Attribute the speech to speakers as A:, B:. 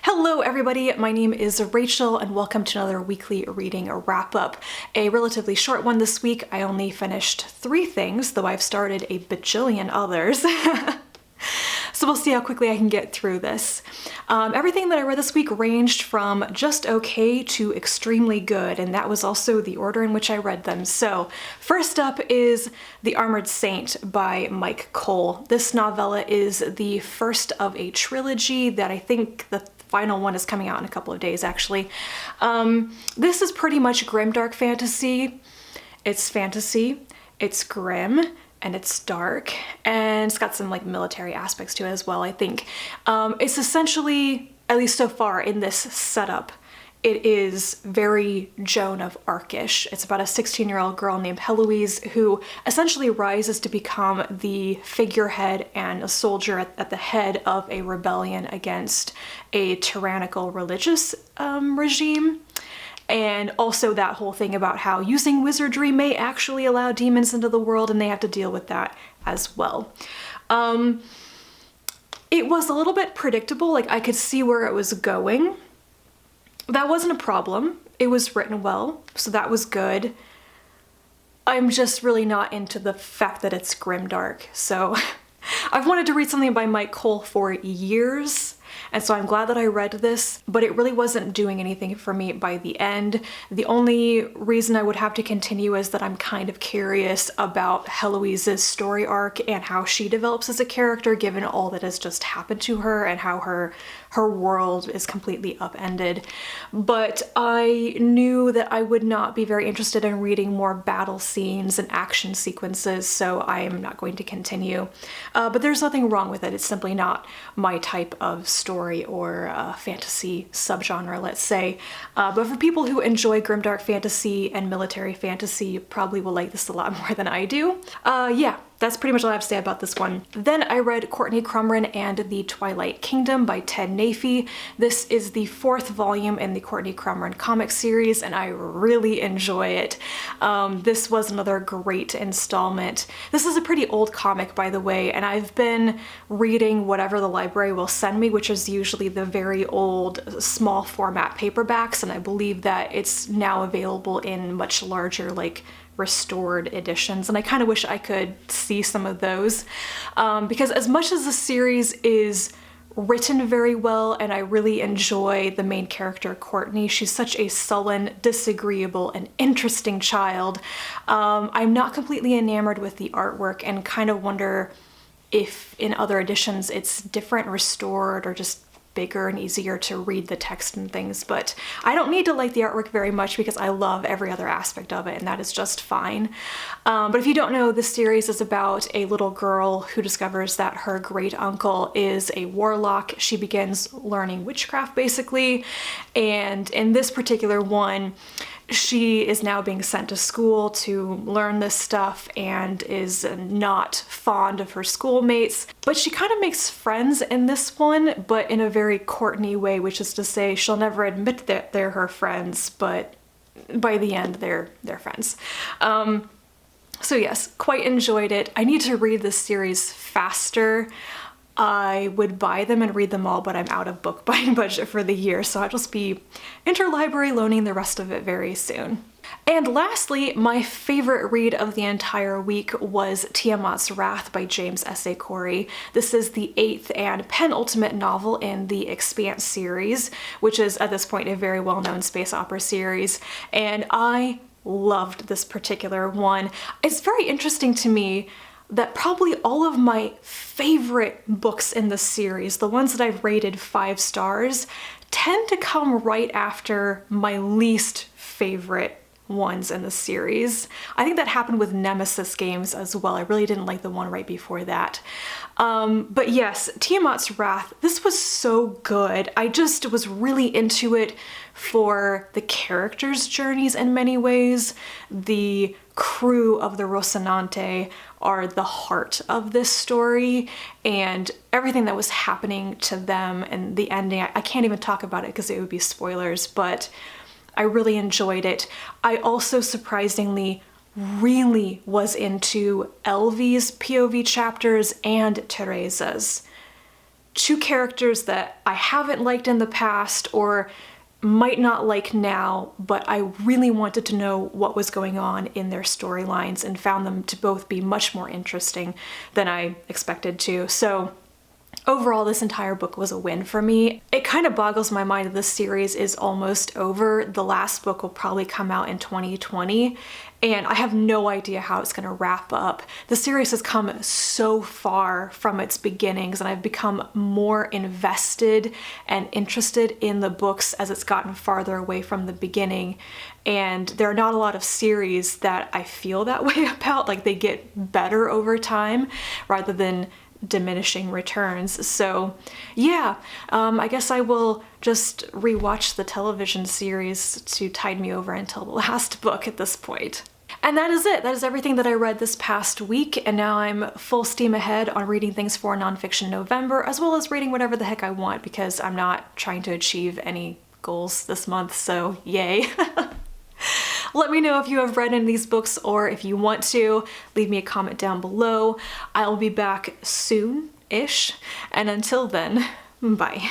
A: Hello everybody, my name is Rachel and welcome to another weekly reading wrap-up. A relatively short one this week. I only finished 3 things, though I've started a bajillion others. So we'll see how quickly I can get through this. Everything that I read this week ranged from just okay to extremely good, and that was also the order in which I read them. So first up is The Armored Saint by Myke Cole. This novella is the first of a trilogy that I think the final one is coming out in a couple of days, actually. This is pretty much grimdark fantasy. It's grim, and it's dark, and it's got some like military aspects to it as well, I think. It's essentially, at least so far in this setup, it is very Joan of Arc-ish. It's about a 16-year-old girl named Heloise who essentially rises to become the figurehead and a soldier at the head of a rebellion against a tyrannical religious regime. And also that whole thing about how using wizardry may actually allow demons into the world, and they have to deal with that as well. It was a little bit predictable, like I could see where it was going. That wasn't a problem. It was written well, so that was good. I'm just really not into the fact that it's grimdark, so I've wanted to read something by Myke Cole for years. And so I'm glad that I read this, but it really wasn't doing anything for me by the end. The only reason I would have to continue is that I'm kind of curious about Heloise's story arc and how she develops as a character given all that has just happened to her and how her world is completely upended. But I knew that I would not be very interested in reading more battle scenes and action sequences, so I am not going to continue. But there's nothing wrong with it. It's simply not my type of story or fantasy subgenre, let's say. But for people who enjoy grimdark fantasy and military fantasy, you probably will like this a lot more than I do. Yeah, that's pretty much all I have to say about this one. Then I read Courtney Crumrin and the Twilight Kingdom by Ted Naifeh. This is the 4th volume in the Courtney Crumrin comic series, and I really enjoy it. This was another great installment. This is a pretty old comic, by the way, and I've been reading whatever the library will send me, which is usually the very old small format paperbacks, and I believe that it's now available in much larger, like, restored editions, and I kind of wish I could see some of those, because as much as the series is written very well and I really enjoy the main character Courtney, she's such a sullen, disagreeable, and interesting child, I'm not completely enamored with the artwork and kind of wonder if in other editions it's different, restored, or just bigger and easier to read the text and things. But I don't need to like the artwork very much because I love every other aspect of it, and that is just fine. But if you don't know, this series is about a little girl who discovers that her great uncle is a warlock. She begins learning witchcraft basically, and in this particular one, she is now being sent to school to learn this stuff and is not fond of her schoolmates. But she kind of makes friends in this one, but in a very Courtney way, which is to say she'll never admit that they're her friends, but by the end they're friends. So yes, quite enjoyed it. I need to read this series faster. I would buy them and read them all, but I'm out of book buying budget for the year, so I'll just be interlibrary loaning the rest of it very soon. And lastly, my favorite read of the entire week was Tiamat's Wrath by James S.A. Corey. This is the 8th and penultimate novel in the Expanse series, which is at this point a very well-known space opera series, and I loved this particular one. It's very interesting to me that probably all of my favorite books in the series, the ones that I've rated 5 stars, tend to come right after my least favorite ones in the series. I think that happened with Nemesis games as well. I really didn't like the one right before that. But yes, Tiamat's Wrath, this was so good. I just was really into it for the characters' journeys in many ways. The crew of the Rocinante are the heart of this story, and everything that was happening to them and the ending, I can't even talk about it because it would be spoilers, but I really enjoyed it. I also surprisingly really was into Elvie's POV chapters and Teresa's. two characters that I haven't liked in the past or might not like now, but I really wanted to know what was going on in their storylines and found them to both be much more interesting than I expected to. So overall, this entire book was a win for me. It kind of boggles my mind that this series is almost over. The last book will probably come out in 2020, and I have no idea how it's going to wrap up. The series has come so far from its beginnings, and I've become more invested and interested in the books as it's gotten farther away from the beginning. And there are not a lot of series that I feel that way about. Like, they get better over time rather than diminishing returns. So yeah, I guess I will just rewatch the television series to tide me over until the last book at this point. And that is it. That is everything that I read this past week, and now I'm full steam ahead on reading things for Nonfiction November, as well as reading whatever the heck I want, because I'm not trying to achieve any goals this month, so yay. Let me know if you have read any of these books, or if you want to, leave me a comment down below. I'll be back soon-ish, and until then, bye.